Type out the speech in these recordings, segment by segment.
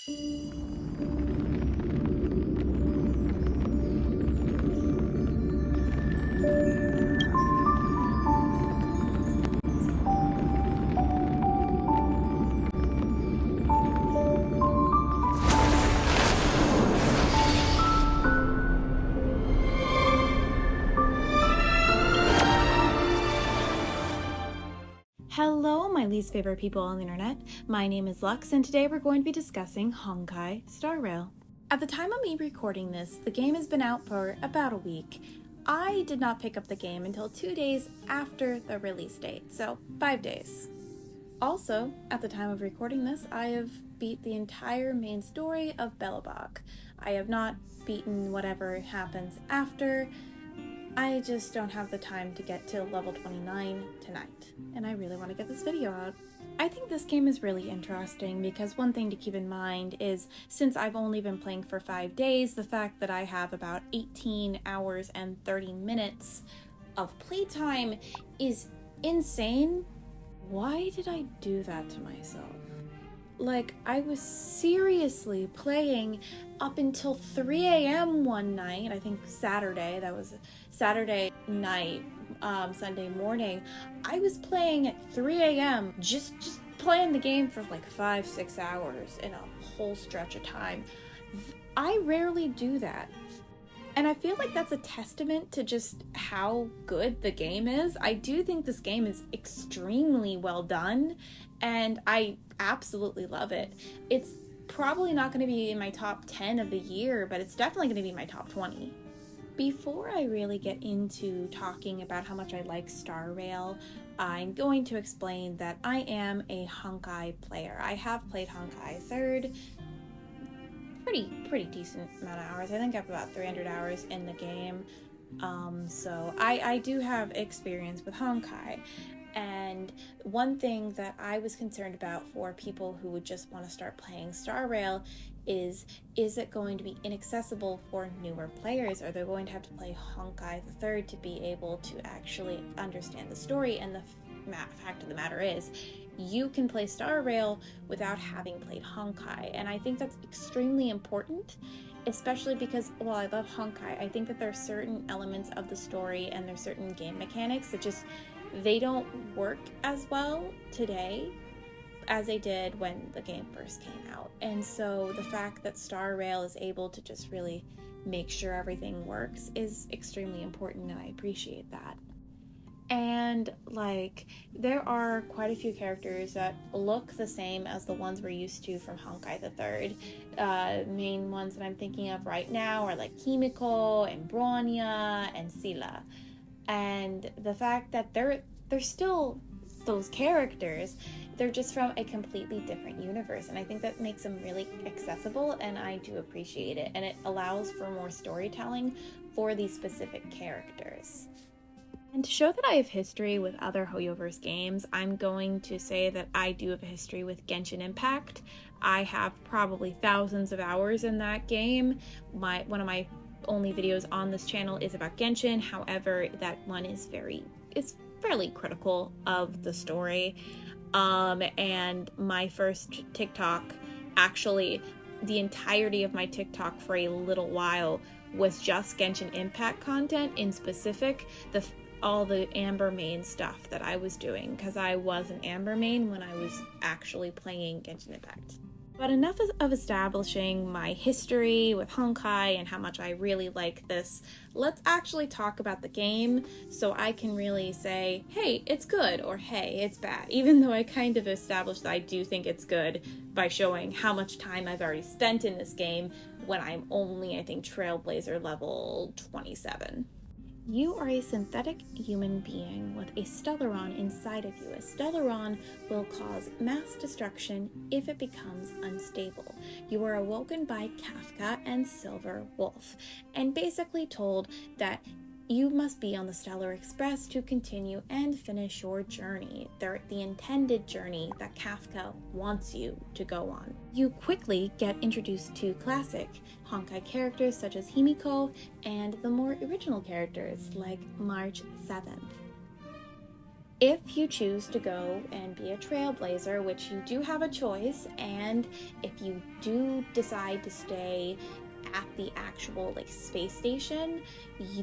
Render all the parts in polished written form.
Hello, my least favorite people on the internet. My name is Lux, and today we're going to be discussing Honkai Star Rail. At the time of me recording this, the game has been out for about a week. I did not pick up the game until 2 days after the release date, so 5 days. Also, at the time of recording this, I have beat the entire main story of Belobog. I have not beaten whatever happens after. I just don't have the time to get to level 29 tonight, and I really want to get this video out. I think this game is really interesting because one thing to keep in mind is, since I've only been playing for 5 days, the fact that I have about 18 hours and 30 minutes of playtime is insane. Why did I do that to myself? Like, I was seriously playing up until 3 a.m. one night, I think Saturday, that was Saturday night, Sunday morning. I was playing at 3 a.m., just playing the game for like 5-6 hours in a whole stretch of time. I rarely do that. And I feel like that's a testament to just how good the game is. I do think this game is extremely well done, and I absolutely love it. It's probably not going to be in my top 10 of the year, but it's definitely going to be my top 20. Before I really get into talking about how much I like Star Rail, I'm going to explain that I am a Honkai player. I have played Honkai 3rd, pretty decent amount of hours. I think I have about 300 hours in the game. So I do have experience with Honkai. And one thing that I was concerned about for people who would just want to start playing Star Rail is it going to be inaccessible for newer players? Are they going to have to play Honkai the 3rd to be able to actually understand the story? And the fact of the matter is, you can play Star Rail without having played Honkai, and I think that's extremely important, especially because, while I love Honkai, I think that there are certain elements of the story and there's certain game mechanics that just, they don't work as well today as they did when the game first came out. And so the fact that Star Rail is able to just really make sure everything works is extremely important, and I appreciate that. And like, there are quite a few characters that look the same as the ones we're used to from Honkai the 3rd. Main ones that I'm thinking of right now are like Kimiko and Bronya and Scylla. And the fact that they're still those characters, they're just from a completely different universe, and I think that makes them really accessible, and I do appreciate it, and it allows for more storytelling for these specific characters. And to show that I have history with other Hoyoverse games, I'm going to say that I do have a history with Genshin Impact. I have probably thousands of hours in that game. One of my only videos on this channel is about Genshin. However, that one is fairly critical of the story. And my first TikTok, actually the entirety of my TikTok for a little while, was just Genshin Impact content, in specific all the Amber main stuff that I was doing, because I was an Amber main when I was actually playing Genshin Impact. But enough of establishing my history with Honkai and how much I really like this. Let's actually talk about the game, so I can really say, hey, it's good, or hey, it's bad, even though I kind of established that I do think it's good by showing how much time I've already spent in this game when I'm only, I think, Trailblazer level 27. You are a synthetic human being with a Stellaron inside of you. A Stellaron will cause mass destruction if it becomes unstable. You are awoken by Kafka and Silver Wolf, and basically told that you must be on the Stellar Express to continue and finish your journey, the intended journey that Kafka wants you to go on. You quickly get introduced to classic Honkai characters such as Himiko and the more original characters like March 7th. If you choose to go and be a trailblazer, which you do have a choice, and if you do decide to stay at the actual like space station,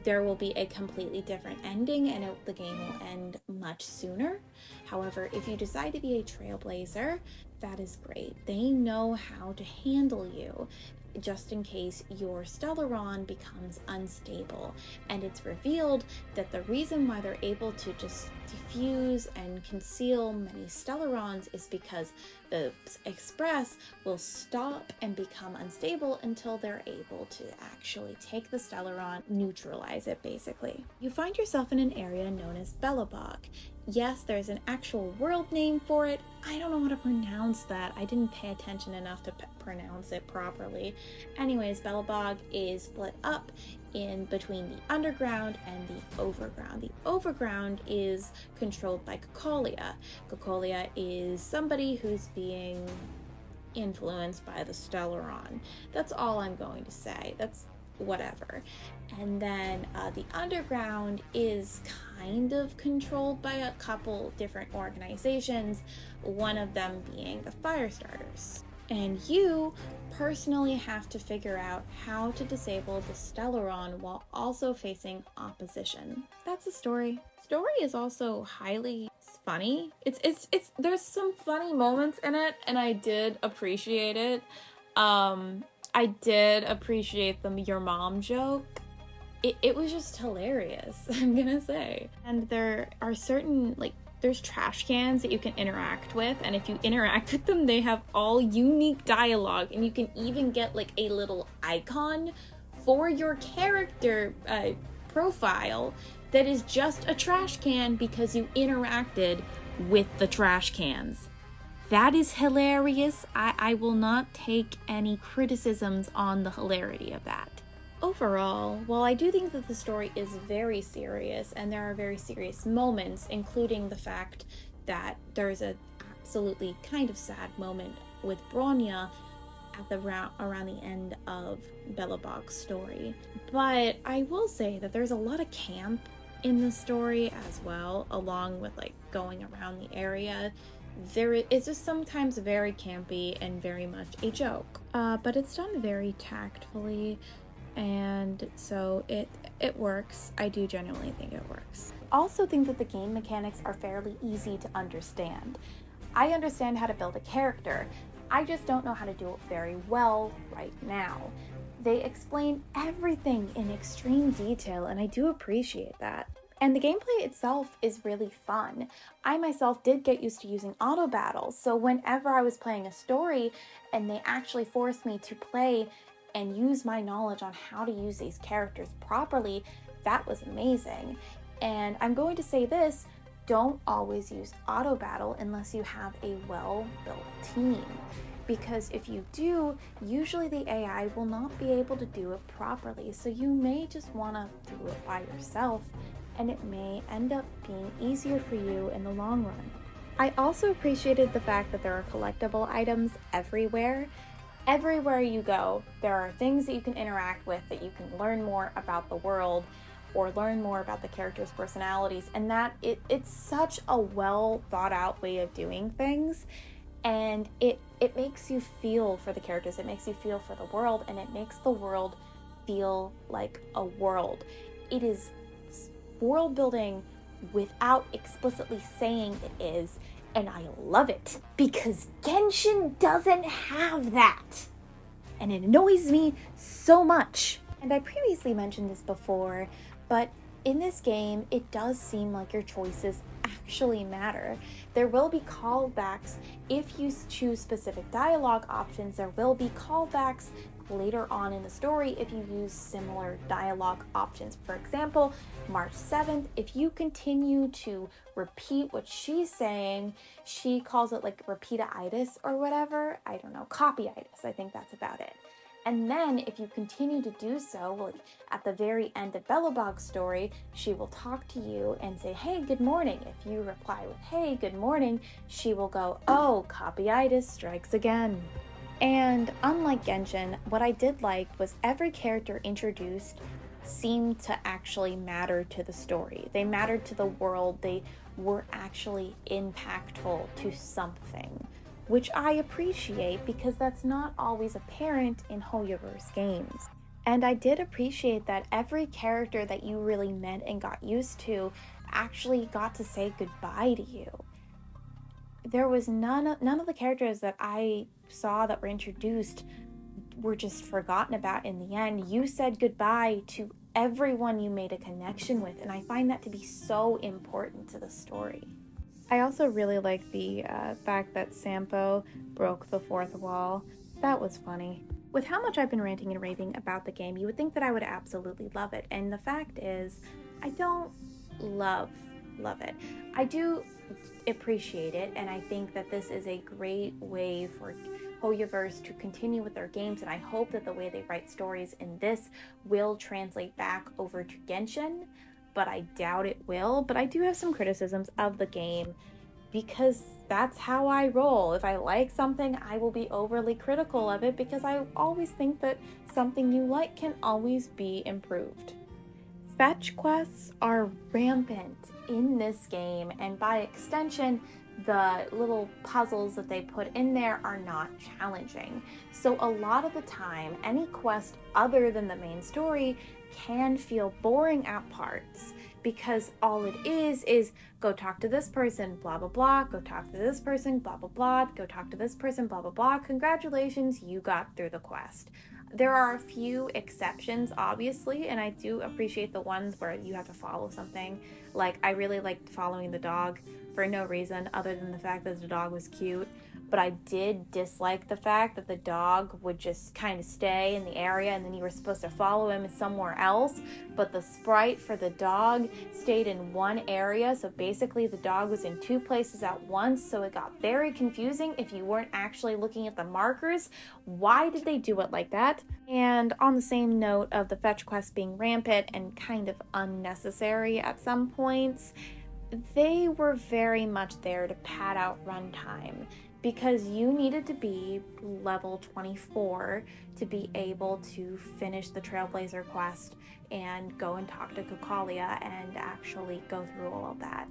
there will be a completely different ending, and the game will end much sooner. However, if you decide to be a trailblazer, that is great. They know how to handle you just in case your Stellaron becomes unstable. And it's revealed that the reason why they're able to just diffuse and conceal many Stellarons is because the Express will stop and become unstable until they're able to actually take the Stellaron, neutralize it basically. You find yourself in an area known as Belobog. Yes, there's an actual world name for it. I don't know how to pronounce that. I didn't pay attention enough to pronounce it properly. Anyways, Belobog is split up in between the underground and the overground. The overground is controlled by Cocolia. Cocolia is somebody who's being influenced by the Stellaron. That's all I'm going to say. That's whatever. And then the underground is kind of controlled by a couple different organizations, one of them being the Firestarters. And you personally have to figure out how to disable the Stellaron while also facing opposition. That's the story. Story is also highly funny. It's there's some funny moments in it, and I did appreciate it. I did appreciate your mom joke. It was just hilarious, I'm gonna say. And there are certain, like, there's trash cans that you can interact with, and if you interact with them, they have all unique dialogue, and you can even get like a little icon for your character profile that is just a trash can because you interacted with the trash cans. That is hilarious. I will not take any criticisms on the hilarity of that. Overall, while I do think that the story is very serious, and there are very serious moments, including the fact that there's a absolutely kind of sad moment with Bronya at around the end of Belobog's story. But I will say that there's a lot of camp in the story as well, along with like going around the area. It's just sometimes very campy and very much a joke. But it's done very tactfully, and so it works. I do genuinely think it works. I also think that the game mechanics are fairly easy to understand. I understand how to build a character. I just don't know how to do it very well right now. They explain everything in extreme detail, and I do appreciate that. And the gameplay itself is really fun. I myself did get used to using auto battles, so whenever I was playing a story and they actually forced me to play and use my knowledge on how to use these characters properly, that was amazing. And I'm going to say this, don't always use auto battle unless you have a well-built team. Because if you do, usually the AI will not be able to do it properly, so you may just want to do it by yourself, and it may end up being easier for you in the long run. I also appreciated the fact that there are collectible items everywhere. Everywhere you go, there are things that you can interact with, that you can learn more about the world or learn more about the characters' personalities, and that it's such a well thought out way of doing things, and it makes you feel for the characters, it makes you feel for the world, and it makes the world feel like a world. It is world building without explicitly saying it is, and I love it because Genshin doesn't have that, and it annoys me so much. And I previously mentioned this before, but in this game it does seem like your choices actually matter. There will be callbacks if you choose specific dialogue options. There will be callbacks later on in the story if you use similar dialogue options. For example, March 7th, if you continue to repeat what she's saying, she calls it like repeatitis or whatever, I don't know, copyitis, I think that's about it. And then if you continue to do so, like at the very end of Belobog's story, she will talk to you and say, hey, good morning. If you reply with, hey, good morning, she will go, oh, copyitis strikes again. And unlike Genshin, what I did like was every character introduced seemed to actually matter to the story. They mattered to the world. They were actually impactful to something, which I appreciate because that's not always apparent in Hoyoverse games. And I did appreciate that every character that you really met and got used to actually got to say goodbye to you. There was none of the characters that I saw that were introduced were just forgotten about in the end. You said goodbye to everyone you made a connection with, and I find that to be so important to the story. I also really like the fact that Sampo broke the fourth wall. That was funny. With how much I've been ranting and raving about the game, you would think that I would absolutely love it, and the fact is, I don't love it. I do appreciate it, and I think that this is a great way for Hoyoverse to continue with their games, and I hope that the way they write stories in this will translate back over to Genshin, but I doubt it will. But I do have some criticisms of the game because that's how I roll. If I like something, I will be overly critical of it because I always think that something you like can always be improved. Fetch quests are rampant in this game, and by extension, the little puzzles that they put in there are not challenging. So a lot of the time, any quest other than the main story can feel boring at parts because all it is go talk to this person, blah blah blah, go talk to this person, blah blah blah, go talk to this person, blah blah blah. Congratulations, you got through the quest. There are a few exceptions, obviously, and I do appreciate the ones where you have to follow something. Like, I really liked following the dog for no reason other than the fact that the dog was cute, but I did dislike the fact that the dog would just kind of stay in the area and then you were supposed to follow him somewhere else, but the sprite for the dog stayed in one area, so basically the dog was in two places at once, so it got very confusing if you weren't actually looking at the markers. Why did they do it like that? And on the same note of the fetch quests being rampant and kind of unnecessary at some points, they were very much there to pad out runtime because you needed to be level 24 to be able to finish the Trailblazer quest and go and talk to Kokalia and actually go through all of that.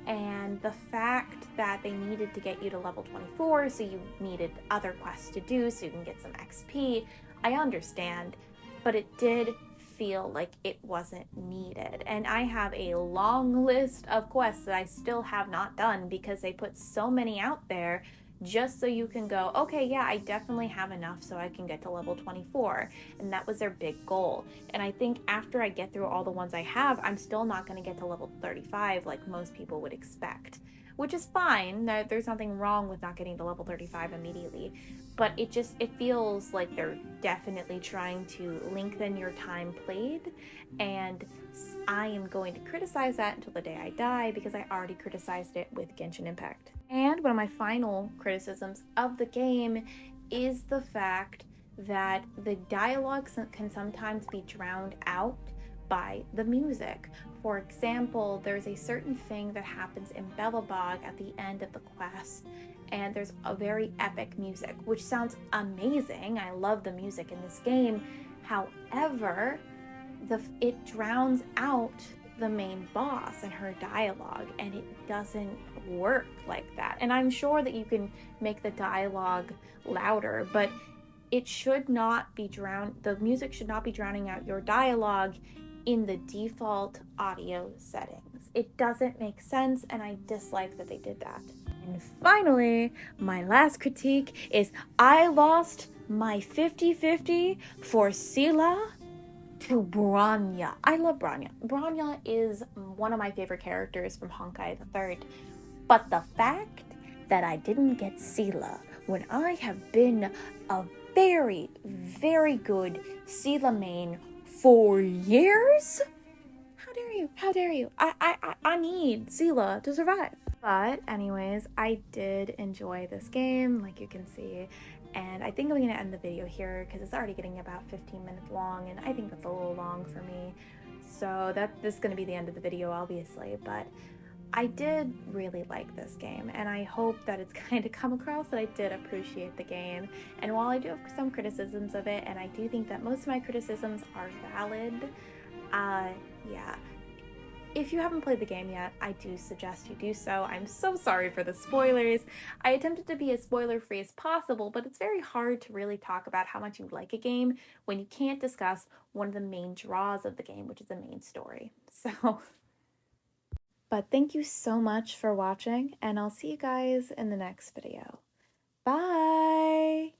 And the fact that they needed to get you to level 24, so you needed other quests to do so you can get some XP, I understand, but it did feel like it wasn't needed. And I have a long list of quests that I still have not done because they put so many out there just so you can go, okay, yeah, I definitely have enough so I can get to level 24. And that was their big goal. And I think after I get through all the ones I have, I'm still not going to get to level 35 like most people would expect, which is fine. There's nothing wrong with not getting to level 35 immediately, but it feels like they're definitely trying to lengthen your time played, and I am going to criticize that until the day I die because I already criticized it with Genshin Impact. And one of my final criticisms of the game is the fact that the dialogue can sometimes be drowned out by the music. For example, there's a certain thing that happens in Belobog at the end of the quest, and there's a very epic music, which sounds amazing. I love the music in this game. However, it drowns out the main boss and her dialogue, and it doesn't work like that. And I'm sure that you can make the dialogue louder, but it should not be the music should not be drowning out your dialogue in the default audio settings. It doesn't make sense, and I dislike that they did that. And finally, my last critique is I lost my 50-50 for Seelah to Bronya. I love Bronya. Bronya is one of my favorite characters from Honkai the Third, but the fact that I didn't get Seelah when I have been a very, very good Seelah main for years? How dare you? I need Seelah to survive. But anyways, I did enjoy this game, like you can see, and I think I'm gonna end the video here because it's already getting about 15 minutes long, and I think that's a little long for me. So this is gonna be the end of the video, obviously, but I did really like this game, and I hope that it's kind of come across that I did appreciate the game. And while I do have some criticisms of it, and I do think that most of my criticisms are valid, yeah, if you haven't played the game yet, I do suggest you do so. I'm so sorry for the spoilers. I attempted to be as spoiler-free as possible, but it's very hard to really talk about how much you like a game when you can't discuss one of the main draws of the game, which is the main story. So, but thank you so much for watching, and I'll see you guys in the next video. Bye!